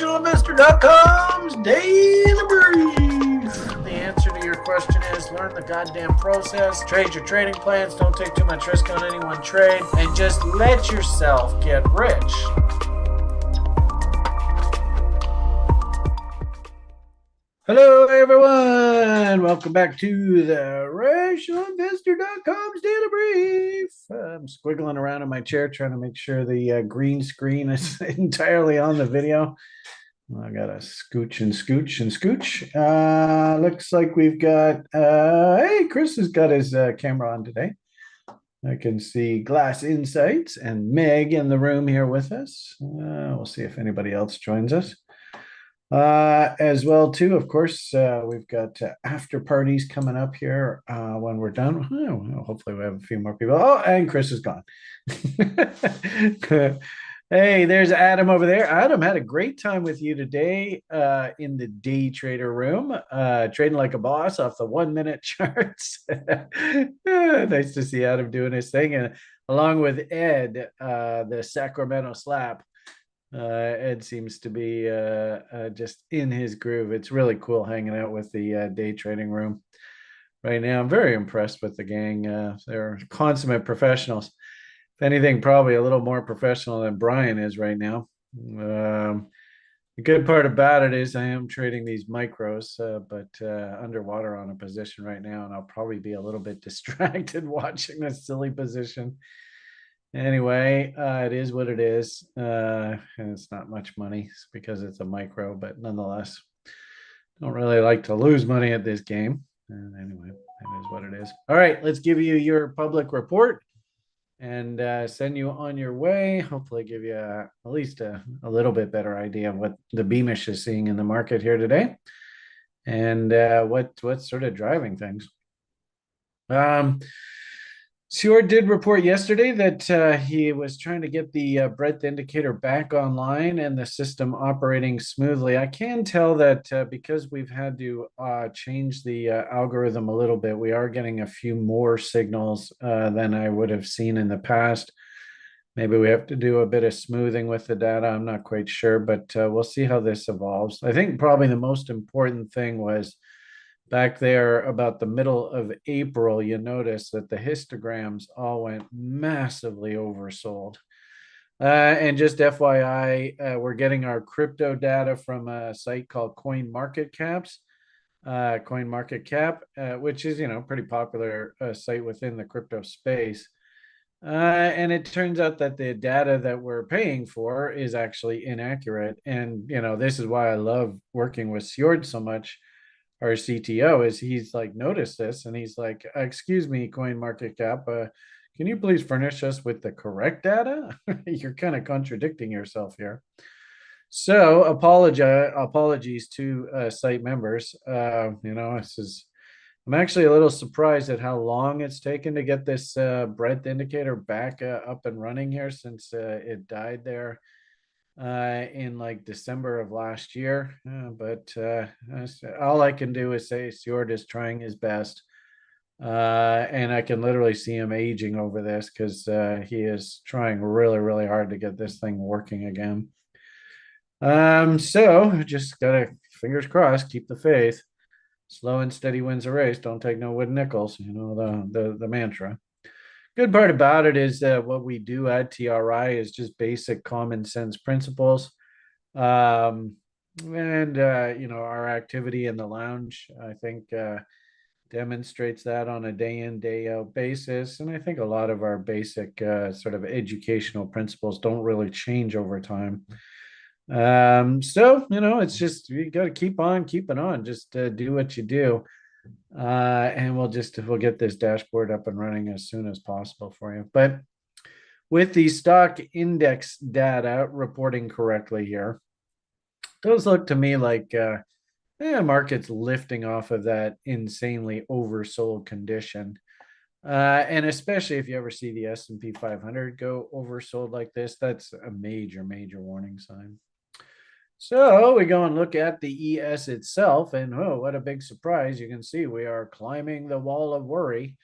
TheRationalInvestor.com's Daily Brief. The answer to your question is learn the goddamn process, trade your trading plans, don't take too much risk on any one trade, and just let yourself get rich. Hello, everyone. Welcome back to the RationalInvestor.com's Daily Brief. I'm squiggling around in my chair trying to make sure the green screen is entirely on the video. I got to scooch and scooch and scooch. Looks like we've got, hey, Chris has got his camera on today. I can see Glass Insights and Meg in the room here with us. We'll see if anybody else joins us. As well, too, of course, we've got after parties coming up here when we're done. Oh, hopefully we have a few more people. Oh, and Chris is gone. Hey, there's Adam over there. Adam, had a great time with you today in the day trader room, trading like a boss off the 1 minute charts. Nice to see Adam doing his thing, and along with Ed, the Sacramento Slap. Ed seems to be just in his groove. It's really cool hanging out with the day trading room right now. I'm very impressed with the gang. They're consummate professionals. If anything, probably a little more professional than Brian is right now. The good part about it is I am trading these micros, but underwater on a position right now, and I'll probably be a little bit distracted watching this silly position. Anyway, it is what it is, and it's not much money because it's a micro, but nonetheless, don't really like to lose money at this game. And anyway, that is what it is. All right, let's give you your public report and send you on your way. Hopefully give you at least a little bit better idea of what the Beamish is seeing in the market here today and what's sort of driving things. Stewart did report yesterday that he was trying to get the breadth indicator back online and the system operating smoothly. I can tell that because we've had to change the algorithm a little bit, we are getting a few more signals than I would have seen in the past. Maybe we have to do a bit of smoothing with the data. I'm not quite sure, but we'll see how this evolves. I think probably the most important thing was back there about the middle of April, you notice that the histograms all went massively oversold. And just FYI, we're getting our crypto data from a site called CoinMarketCap, which is, pretty popular site within the crypto space. And it turns out that the data that we're paying for is actually inaccurate. And, this is why I love working with Sjord so much. Our CTO is he's like noticed this and he's like, excuse me, CoinMarketCap, can you please furnish us with the correct data? You're kind of contradicting yourself here. So apologies to site members. I'm actually a little surprised at how long it's taken to get this breadth indicator back up and running here since it died there in like December of last year. But all I can do is say Stewart is trying his best. And I can literally see him aging over this because he is trying really, really hard to get this thing working again. So just gotta, fingers crossed, keep the faith. Slow and steady wins a race. Don't take no wooden nickels. The mantra. Good part about it is that what we do at TRI is just basic common sense principles. Our activity in the lounge, I think, demonstrates that on a day in, day out basis. And I think a lot of our basic sort of educational principles don't really change over time. It's just, you got to keep on keeping on, just do what you do. And we'll get this dashboard up and running as soon as possible for you. But with the stock index data reporting correctly here, those look to me like market's lifting off of that insanely oversold condition. And especially if you ever see the S&P 500 go oversold like this, that's a major, major warning sign. So we go and look at the ES itself, and what a big surprise. You can see we are climbing the wall of worry.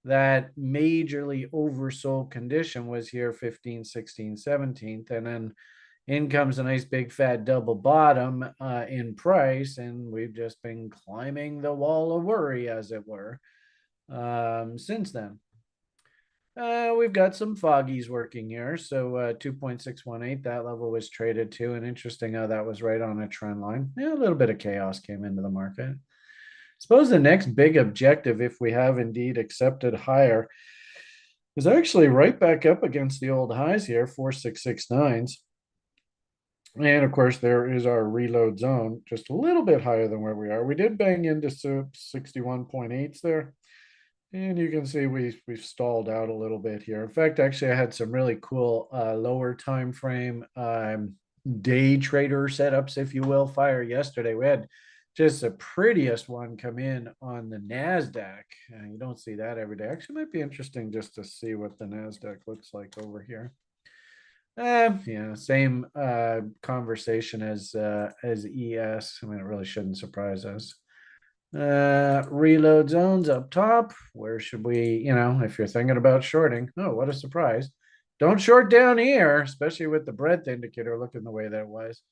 That majorly oversold condition was here 15th, 16th, 17th, and then in comes a nice big fat double bottom in price, and we've just been climbing the wall of worry, as it were, since then. We've got some foggies working here. So 2.618, that level was traded to, and interesting how that was right on a trend line. Yeah, a little bit of chaos came into the market. Suppose the next big objective, if we have indeed accepted higher, is actually right back up against the old highs here, 4669s. And of course, there is our reload zone, just a little bit higher than where we are. We did bang into 61.8s there. And you can see we've stalled out a little bit here. In fact, actually, I had some really cool lower time frame day trader setups, if you will, fire yesterday. We had just the prettiest one come in on the NASDAQ. You don't see that every day. Actually, might be interesting just to see what the NASDAQ looks like over here. Yeah, same conversation as ES. I mean, it really shouldn't surprise us. Reload zones up top. Where should we, if you're thinking about shorting? Oh, what a surprise. Don't short down here, especially with the breadth indicator looking the way that it was.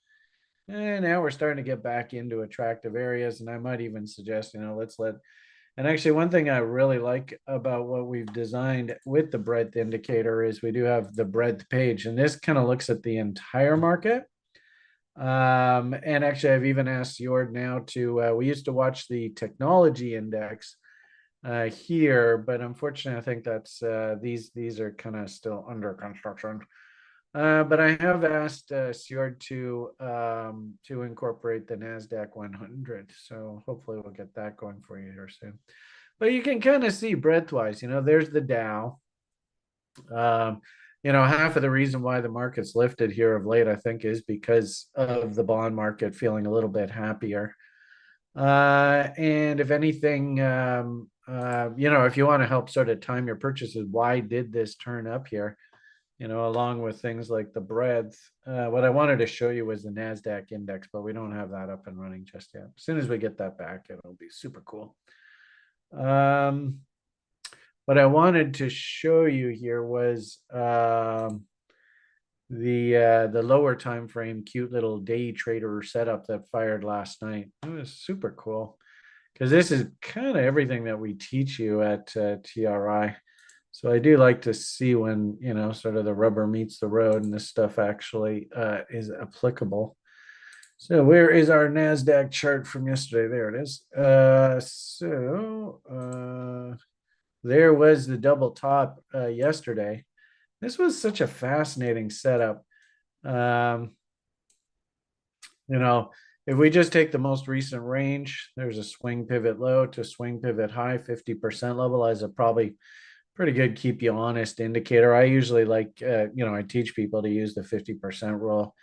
And now we're starting to get back into attractive areas. And I might even suggest, let's let, and actually one thing I really like about what we've designed with the breadth indicator is we do have the breadth page. And this kind of looks at the entire market. And actually, I've even asked Jord now to, we used to watch the technology index here, but unfortunately, I think that's, these are kind of still under construction. But I have asked Sjord to incorporate the NASDAQ 100. So hopefully we'll get that going for you here soon. But you can kind of see breadth-wise, there's the Dow. Half of the reason why the market's lifted here of late, I think, is because of the bond market feeling a little bit happier. And if anything, if you want to help sort of time your purchases, why did this turn up here? Along with things like the breadth. What I wanted to show you was the NASDAQ index, but we don't have that up and running just yet. As soon as we get that back, it'll be super cool. What I wanted to show you here was the lower time frame cute little day trader setup that fired last night. It was super cool because this is kind of everything that we teach you at TRI. So I do like to see when, sort of the rubber meets the road and this stuff actually is applicable. So where is our NASDAQ chart from yesterday? There it is. There was the double top yesterday. This was such a fascinating setup. If we just take the most recent range, there's a swing pivot low to swing pivot high, 50% level as a probably pretty good keep you honest indicator. I usually like, I teach people to use the 50% rule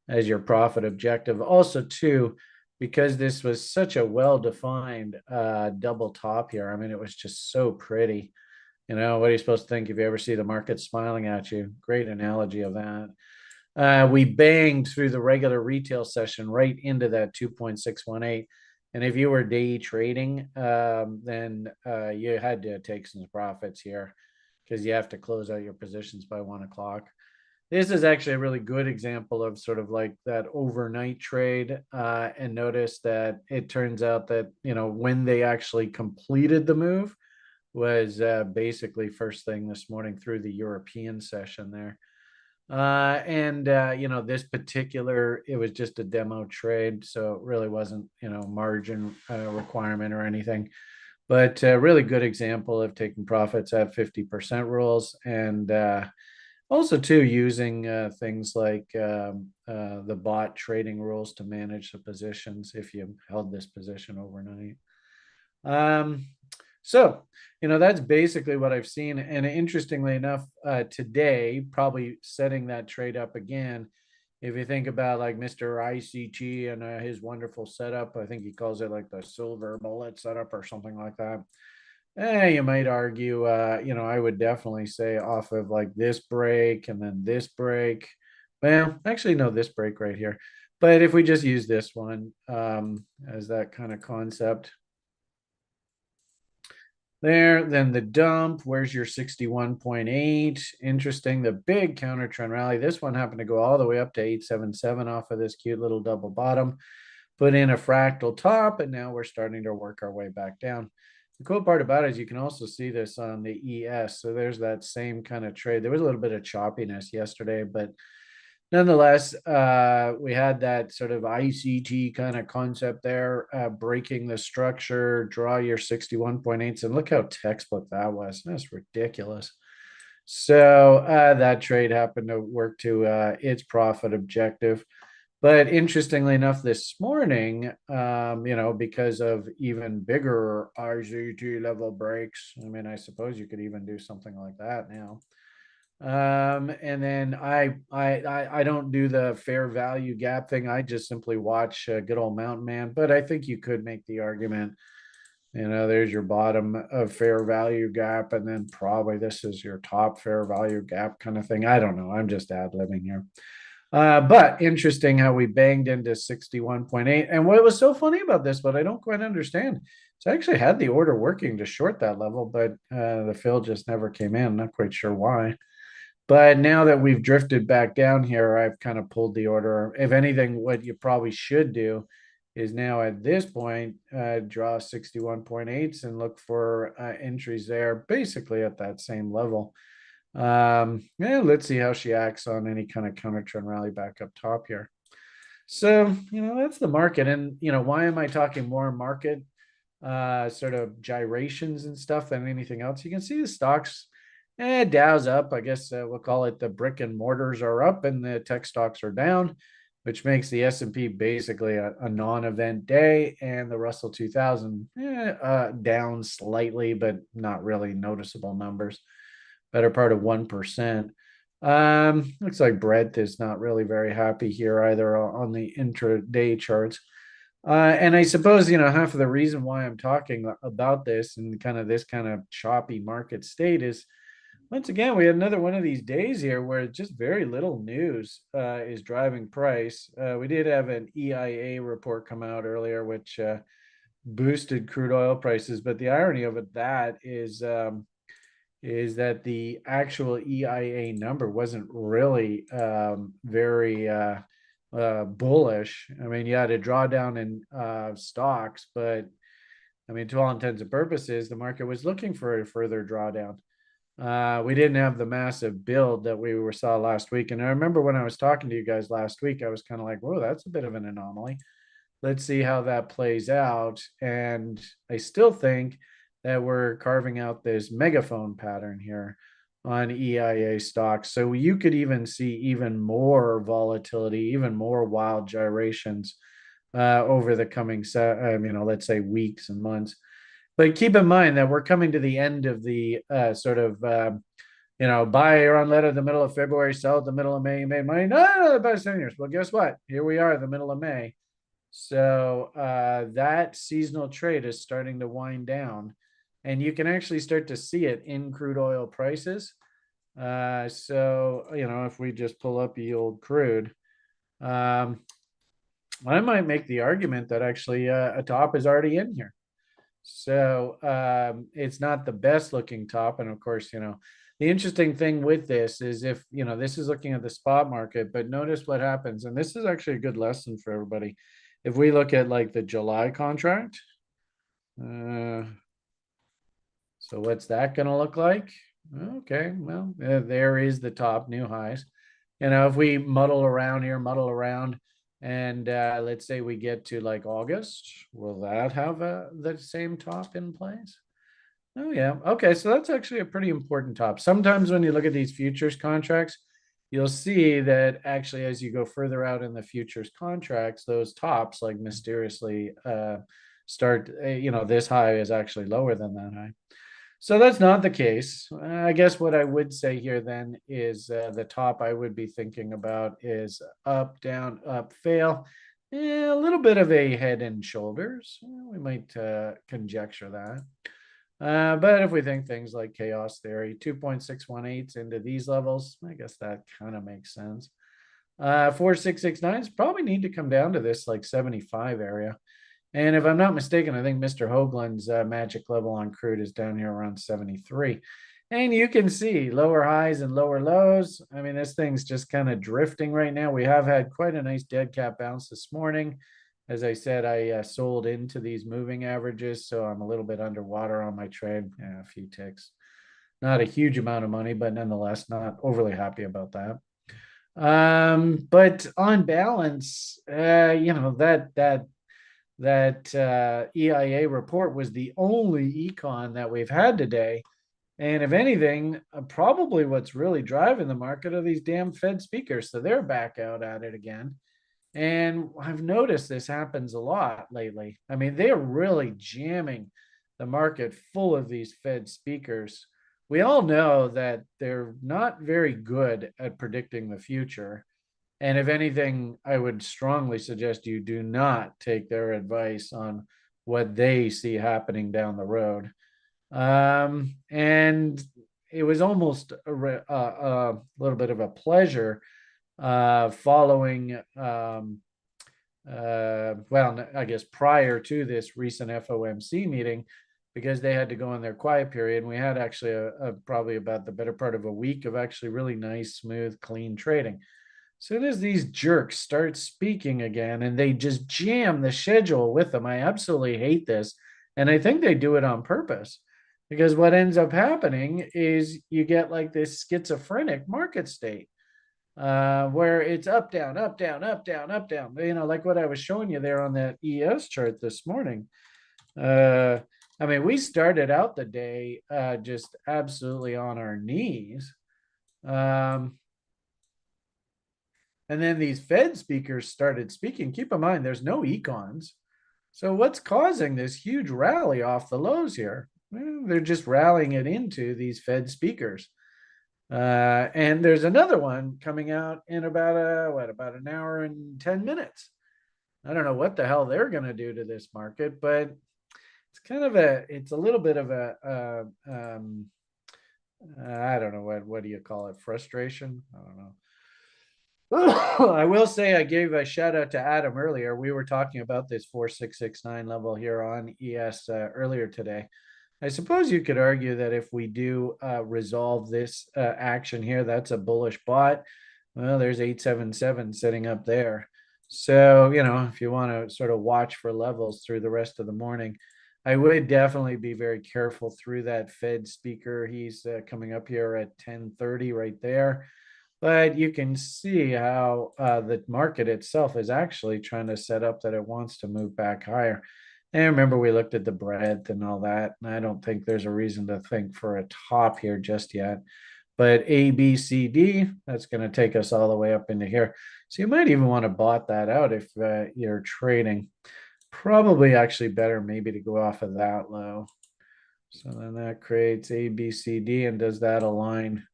as your profit objective. Also, too, because this was such a well-defined double top here. I mean, it was just so pretty. What are you supposed to think if you ever see the market smiling at you? Great analogy of that. We banged through the regular retail session right into that 2.618. And if you were day trading, then you had to take some profits here because you have to close out your positions by 1 o'clock. This is actually a really good example of sort of like that overnight trade. And notice that it turns out that, when they actually completed the move was basically first thing this morning through the European session there. This particular, it was just a demo trade. So it really wasn't, margin requirement or anything. But a really good example of taking profits at 50% rules and also, too, using things like the bot trading rules to manage the positions if you held this position overnight. So, that's basically what I've seen. And interestingly enough, today, probably setting that trade up again. If you think about like Mr. ICT and his wonderful setup, I think he calls it like the silver bullet setup or something like that. You might argue, I would definitely say off of like this break and then this break. Well, actually, no, this break right here. But if we just use this one as that kind of concept, there. Then the dump, where's your 61.8? Interesting. The big counter trend rally. This one happened to go all the way up to 877 off of this cute little double bottom. Put in a fractal top, and now we're starting to work our way back down. The cool part about it is you can also see this on the ES. So there's that same kind of trade. There was a little bit of choppiness yesterday, but nonetheless, we had that sort of ICT kind of concept there, breaking the structure, draw your 61.8s, and look how textbook that was. That's ridiculous. So that trade happened to work to its profit objective. But interestingly enough, this morning, because of even bigger ICT level breaks, I mean, I suppose you could even do something like that now. And then I don't do the fair value gap thing. I just simply watch good old Mountain Man. But I think you could make the argument, there's your bottom of fair value gap, and then probably this is your top fair value gap kind of thing. I don't know. I'm just ad-libbing here. But interesting how we banged into 61.8. And what was so funny about this, but I don't quite understand. So I actually had the order working to short that level, but the fill just never came in. I'm not quite sure why. But now that we've drifted back down here, I've kind of pulled the order. If anything, what you probably should do is now at this point, draw 61.8s and look for entries there, basically at that same level. Yeah, let's see how she acts on any kind of counter trend rally back up top here. So, that's the market. And, why am I talking more market sort of gyrations and stuff than anything else? You can see the stocks, Dow's up. I guess we'll call it the brick and mortars are up and the tech stocks are down, which makes the S&P basically a non-event day, and the Russell 2000 down slightly, but not really noticeable numbers. Better part of 1%. Looks like Brent is not really very happy here either on the intraday charts. And I suppose, half of the reason why I'm talking about this and kind of this kind of choppy market state is, once again, we had another one of these days here where just very little news is driving price. We did have an EIA report come out earlier, which boosted crude oil prices. But the irony of it, that is that the actual EIA number wasn't really very bullish. I mean, you had a drawdown in stocks, but I mean, to all intents and purposes, the market was looking for a further drawdown. We didn't have the massive build that we saw last week. And I remember when I was talking to you guys last week, I was kind of like, whoa, that's a bit of an anomaly. Let's see how that plays out. And I still think that we're carving out this megaphone pattern here on EIA stocks. So you could even see even more volatility, even more wild gyrations over the coming, let's say weeks and months. But keep in mind that we're coming to the end of the sort of, buy around letter the middle of February, sell at the middle of May, you made money. No, the best 7 years. Well, guess what? Here we are, the middle of May. So that seasonal trade is starting to wind down, and you can actually start to see it in crude oil prices. If we just pull up the old crude, I might make the argument that actually a top is already in here. So it's not the best looking top. And of course, the interesting thing with this is if, this is looking at the spot market, but notice what happens. And this is actually a good lesson for everybody. If we look at like the July contract, so what's that going to look like? Okay, well, there is the top new highs. If we muddle around, and let's say we get to like August, will that have the same top in place? Oh, yeah. Okay, so that's actually a pretty important top. Sometimes when you look at these futures contracts, you'll see that actually as you go further out in the futures contracts, those tops like mysteriously start, this high is actually lower than that high. So that's not the case. I guess what I would say here then is the top I would be thinking about is up, down, up, fail. A little bit of a head and shoulders. We might conjecture that. But if we think things like chaos theory, 2.618s into these levels, I guess that kind of makes sense. 4669s probably need to come down to this like 75 area. And if I'm not mistaken, I think Mr. Hoagland's magic level on crude is down here around 73. And you can see lower highs and lower lows. I mean, this thing's just kind of drifting right now. We have had quite a nice dead cat bounce this morning. As I said, I sold into these moving averages, so I'm a little bit underwater on my trade. Yeah, a few ticks. Not a huge amount of money, but nonetheless, not overly happy about that. But on balance, that EIA report was the only econ that we've had today. And if anything, probably what's really driving the market are these damn Fed speakers. So they're back out at it again. And I've noticed this happens a lot lately. I mean, they're really jamming the market full of these Fed speakers. We all know that they're not very good at predicting the future. And if anything, I would strongly suggest you do not take their advice on what they see happening down the road. And it was almost a little bit of a pleasure following, well, I guess prior to this recent FOMC meeting, because they had to go in their quiet period. And we had actually probably about the better part of a week of actually really nice, smooth, clean trading. As soon as these jerks start speaking again and they just jam the schedule with them, I absolutely hate this. And I think they do it on purpose, because what ends up happening is you get like this schizophrenic market state where it's up, down, up, down, up, down, up, down. You know, like what I was showing you there on that ES chart this morning. I mean, we started out the day just absolutely on our knees. And then these Fed speakers started speaking. Keep in mind, there's no econs. So what's causing this huge rally off the lows here? Well, they're just rallying it into these Fed speakers. And there's another one coming out in about an hour and 10 minutes. I don't know what the hell they're going to do to this market, but it's a little bit of I don't know, what do you call it? Frustration? I don't know. I will say I gave a shout out to Adam earlier. We were talking about this 4669 level here on ES earlier today. I suppose you could argue that if we do resolve this action here, that's a bullish bot. Well, there's 877 sitting up there. So, you know, if you want to sort of watch for levels through the rest of the morning, I would definitely be very careful through that Fed speaker. He's coming up here at 1030 right there. But you can see how the market itself is actually trying to set up that it wants to move back higher. And remember, we looked at the breadth and all that, and I don't think there's a reason to think for a top here just yet. But A, B, C, D, that's going to take us all the way up into here. So you might even want to bot that out if you're trading. Probably actually better maybe to go off of that low. So then that creates A, B, C, D, and does that align?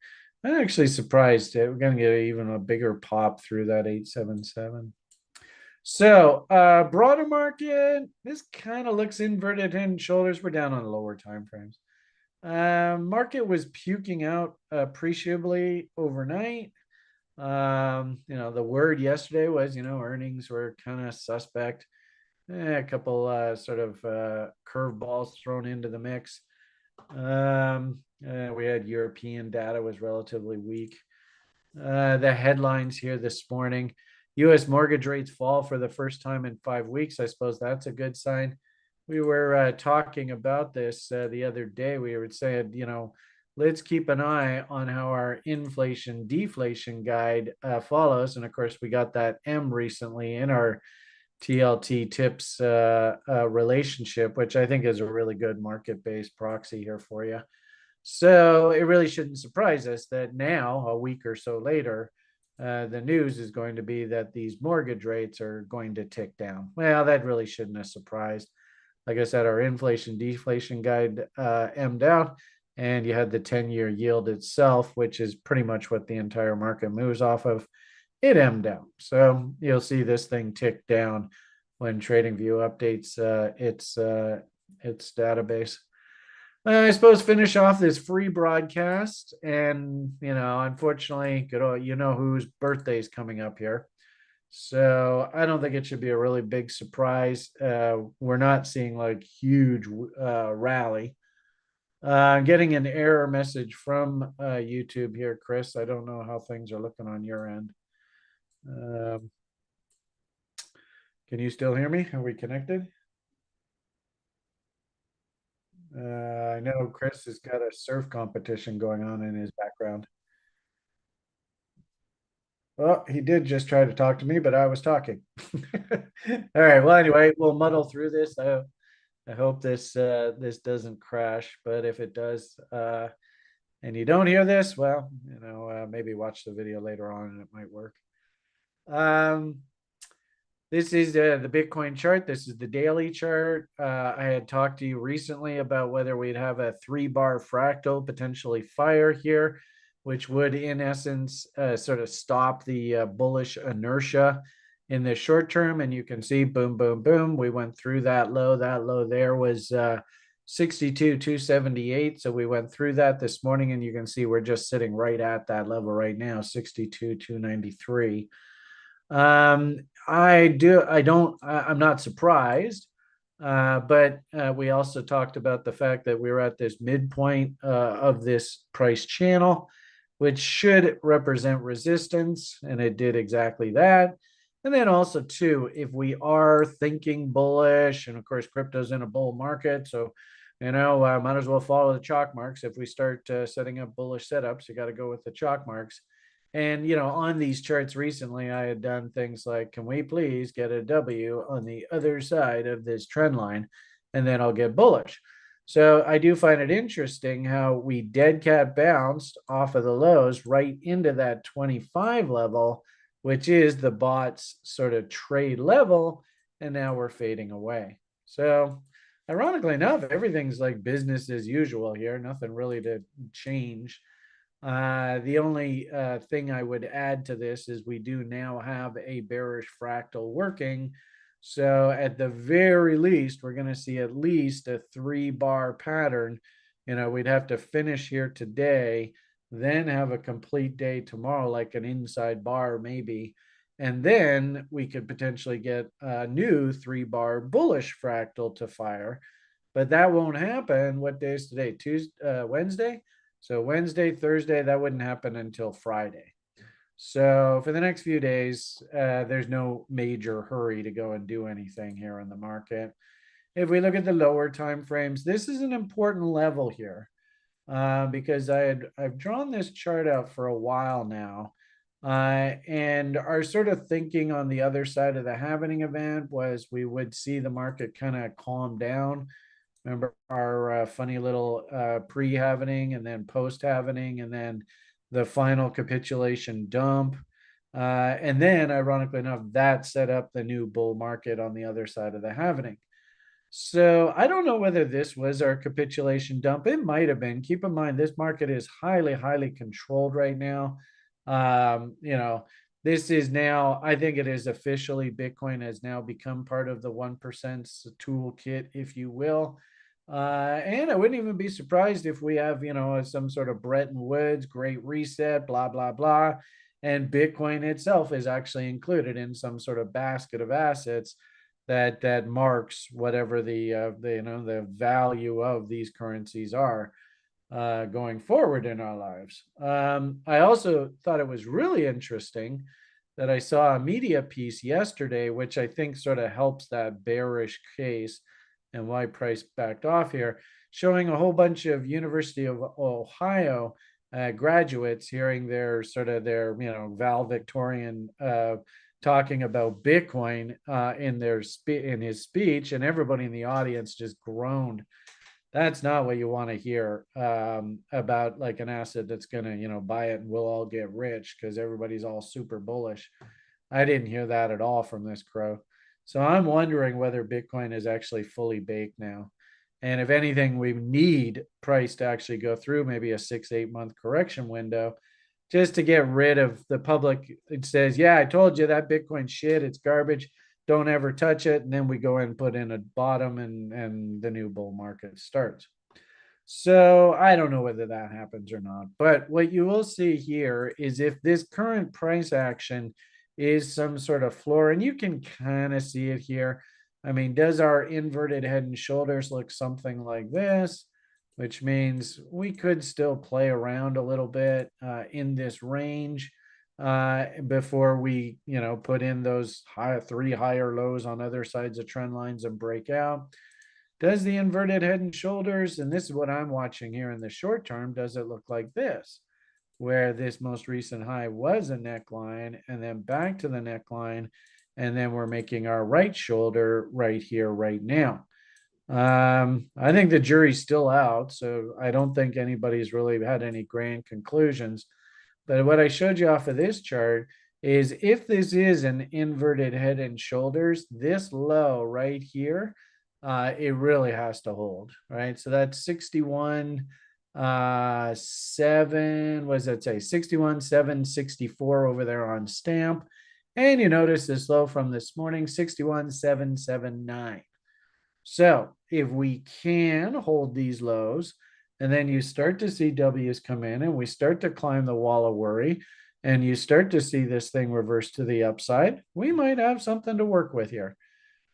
I'm actually surprised. We're going to get even a bigger pop through that 877. So broader market, this kind of looks inverted head and shoulders. We're down on lower time frames. Market was puking out appreciably overnight. You know, the word yesterday was, you know, earnings were kind of suspect. A couple sort of curveballs thrown into the mix. We had European data was relatively weak. The headlines here this morning: U.S. mortgage rates fall for the first time in 5 weeks. I suppose that's a good sign. We were talking about this the other day. We were saying, you know, let's keep an eye on how our inflation deflation guide follows. And of course, we got that M recently in our TLT tips relationship, which I think is a really good market-based proxy here for you. So it really shouldn't surprise us that now, a week or so later, the news is going to be that these mortgage rates are going to tick down. Well, that really shouldn't have surprised. Like I said, our inflation deflation guide M'd out, and you had the 10-year yield itself, which is pretty much what the entire market moves off of. It M'd out. So you'll see this thing tick down when TradingView updates its database. I suppose finish off this free broadcast, and you know, unfortunately, good old, you know whose birthday is coming up here. So I don't think it should be a really big surprise. We're not seeing like huge rally. Getting an error message from YouTube here, Chris. I don't know how things are looking on your end. Um, can you still hear me? Are we connected? I know Chris has got a surf competition going on in his background. Well, he did just try to talk to me, but I was talking. All right. Well, anyway, we'll muddle through this. I hope this doesn't crash, but if it does, and you don't hear this, well, maybe watch the video later on and it might work. Um, This is the Bitcoin chart. This is the daily chart. I had talked to you recently about whether we'd have a 3-bar fractal potentially fire here, which would, in essence, sort of stop the bullish inertia in the short term. And you can see, boom, boom, boom. We went through that low. That low there was 62,278. So we went through that this morning, and you can see we're just sitting right at that level right now, 62,293. I'm not surprised. But we also talked about the fact that we were at this midpoint of this price channel, which should represent resistance, and it did exactly that. And then also too, if we are thinking bullish, and of course crypto's in a bull market, so might as well follow the chalk marks. If we start setting up bullish setups, you got to go with the chalk marks. And on these charts recently, I had done things like, can we please get a W on the other side of this trend line? And then I'll get bullish. So I do find it interesting how we dead cat bounced off of the lows right into that 25 level, which is the bot's sort of trade level. And now we're fading away. So ironically enough, everything's like business as usual here. Nothing really to change. The only thing I would add to this is we do now have a bearish fractal working. So at the very least, we're going to see at least a 3-bar pattern. We'd have to finish here today, then have a complete day tomorrow, like an inside bar maybe. And then we could potentially get a new 3-bar bullish fractal to fire. But that won't happen. What day is today? Wednesday? So Wednesday, Thursday, that wouldn't happen until Friday. So for the next few days, there's no major hurry to go and do anything here in the market. If we look at the lower time frames, this is an important level here because I've drawn this chart out for a while now. And our sort of thinking on the other side of the halving event was we would see the market kind of calm down. Remember our funny little pre-halvening and then post-halvening and then the final capitulation dump. And then, ironically enough, that set up the new bull market on the other side of the halvening. So I don't know whether this was our capitulation dump. It might have been. Keep in mind, this market is highly, highly controlled right now. This is now, I think it is officially, Bitcoin has now become part of the 1% toolkit, if you will. And I wouldn't even be surprised if we have, some sort of Bretton Woods, Great Reset, blah, blah, blah. And Bitcoin itself is actually included in some sort of basket of assets that marks whatever the value of these currencies are going forward in our lives. I also thought it was really interesting that I saw a media piece yesterday, which I think sort of helps that bearish case and why price backed off here, showing a whole bunch of University of Ohio graduates hearing their valedictorian talking about Bitcoin in his speech, and everybody in the audience just groaned. That's not what you want to hear about like an asset that's going to buy it and we'll all get rich because everybody's all super bullish. I didn't hear that at all from this crow. So I'm wondering whether Bitcoin is actually fully baked now. And if anything, we need price to actually go through maybe a 6-8 month correction window just to get rid of the public. It says, yeah, I told you that Bitcoin shit, it's garbage. Don't ever touch it. And then we go and put in a bottom and the new bull market starts. So I don't know whether that happens or not. But what you will see here is if this current price action is some sort of floor, and you can kind of see it here. I mean, does our inverted head and shoulders look something like this? Which means we could still play around a little bit in this range before we, put in those three higher lows on other sides of trend lines and break out. Does the inverted head and shoulders, and this is what I'm watching here in the short term, does it look like this? Where this most recent high was a neckline and then back to the neckline, and then we're making our right shoulder right here, right now. I think the jury's still out, so I don't think anybody's really had any grand conclusions. But what I showed you off of this chart is if this is an inverted head and shoulders, this low right here, it really has to hold, right? So that's 61 7, what does that say? 61 764 over there on stamp. And you notice this low from this morning, 61 779. So if we can hold these lows, and then you start to see W's come in and we start to climb the wall of worry, and you start to see this thing reverse to the upside, we might have something to work with here.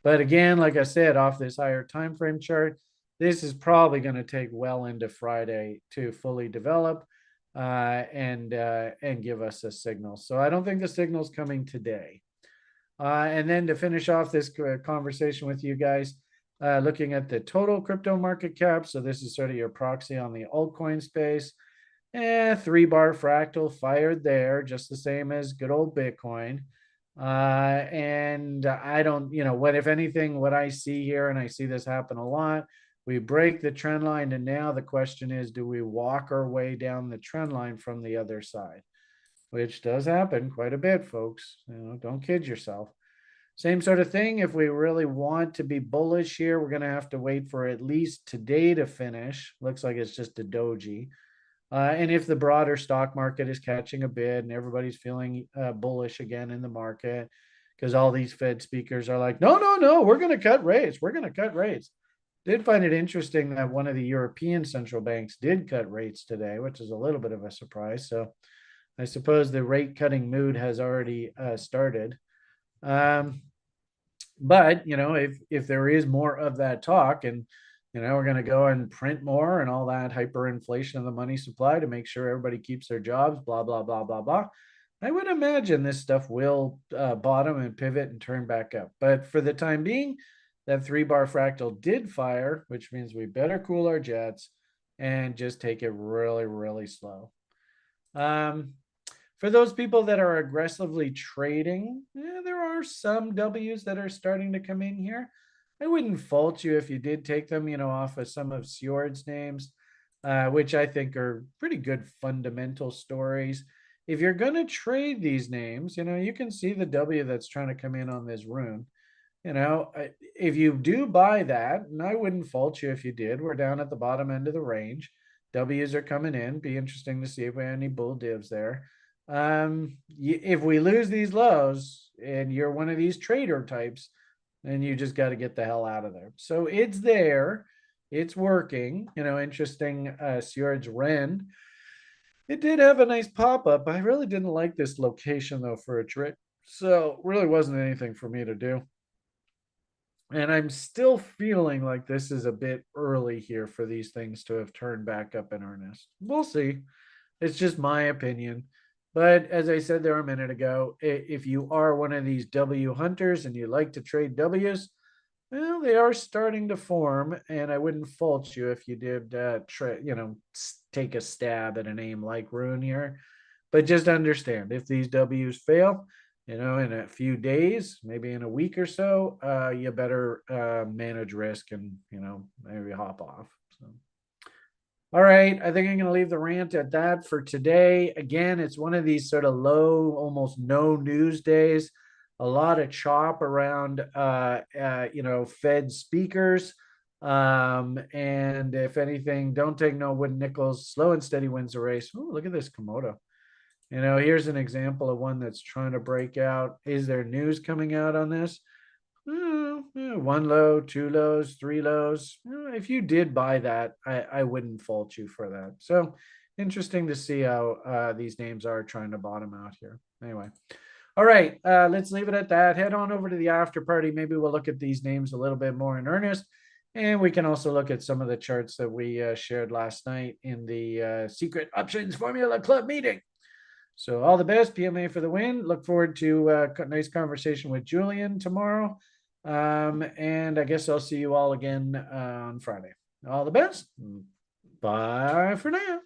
But again, like I said, off this higher time frame chart, this is probably going to take well into Friday to fully develop and give us a signal. So I don't think the signal's coming today. And then to finish off this conversation with you guys, looking at the total crypto market cap. So this is sort of your proxy on the altcoin space. 3-bar fractal fired there, just the same as good old Bitcoin. And I don't, what, if anything, what I see here, and I see this happen a lot, we break the trend line, and now the question is, do we walk our way down the trend line from the other side? Which does happen quite a bit, folks. Don't kid yourself. Same sort of thing. If we really want to be bullish here, we're going to have to wait for at least today to finish. Looks like it's just a doji. And if the broader stock market is catching a bid and everybody's feeling bullish again in the market, because all these Fed speakers are like, no, we're going to cut rates. We're going to cut rates. Did find it interesting that one of the European central banks did cut rates today, which is a little bit of a surprise. So I suppose the rate cutting mood has already started. But if there is more of that talk, and we're going to go and print more and all that hyperinflation of the money supply to make sure everybody keeps their jobs, blah blah blah blah blah, I would imagine this stuff will bottom and pivot and turn back up. But for the time being, that 3-bar fractal did fire, which means we better cool our jets and just take it really, really slow. For those people that are aggressively trading, there are some W's that are starting to come in here. I wouldn't fault you if you did take them, off of some of Sjord's names, which I think are pretty good fundamental stories. If you're going to trade these names, you can see the W that's trying to come in on this rune. If you do buy that, and I wouldn't fault you if you did, we're down at the bottom end of the range. W's are coming in. Be interesting to see if we have any bull divs there. If we lose these lows and you're one of these trader types, then you just got to get the hell out of there. So it's there, it's working. Interesting. Sjord's Ren, it did have a nice pop-up. I really didn't like this location though for a trade, so really wasn't anything for me to do. And I'm still feeling like this is a bit early here for these things to have turned back up in earnest. We'll see. It's just my opinion. But as I said there a minute ago, if you are one of these W hunters and you like to trade W's, well, they are starting to form, and I wouldn't fault you if you did, take a stab at a name like Rune here. But just understand, if these W's fail, in a few days, maybe in a week or so, you better manage risk and, maybe hop off. So. All right, I think I'm going to leave the rant at that for today. Again, it's one of these sort of low, almost no news days. A lot of chop around, Fed speakers. And if anything, don't take no wooden nickels. Slow and steady wins the race. Ooh, look at this Komodo. Here's an example of one that's trying to break out. Is there news coming out on this? One low, 2 lows, 3 lows. If you did buy that, I wouldn't fault you for that. So interesting to see how these names are trying to bottom out here. Anyway. All right, let's leave it at that. Head on over to the after party. Maybe we'll look at these names a little bit more in earnest. And we can also look at some of the charts that we shared last night in the Secret Options Formula Club meeting. So all the best, PMA for the win. Look forward to a nice conversation with Julian tomorrow. And I guess I'll see you all again on Friday. All the best. Bye for now.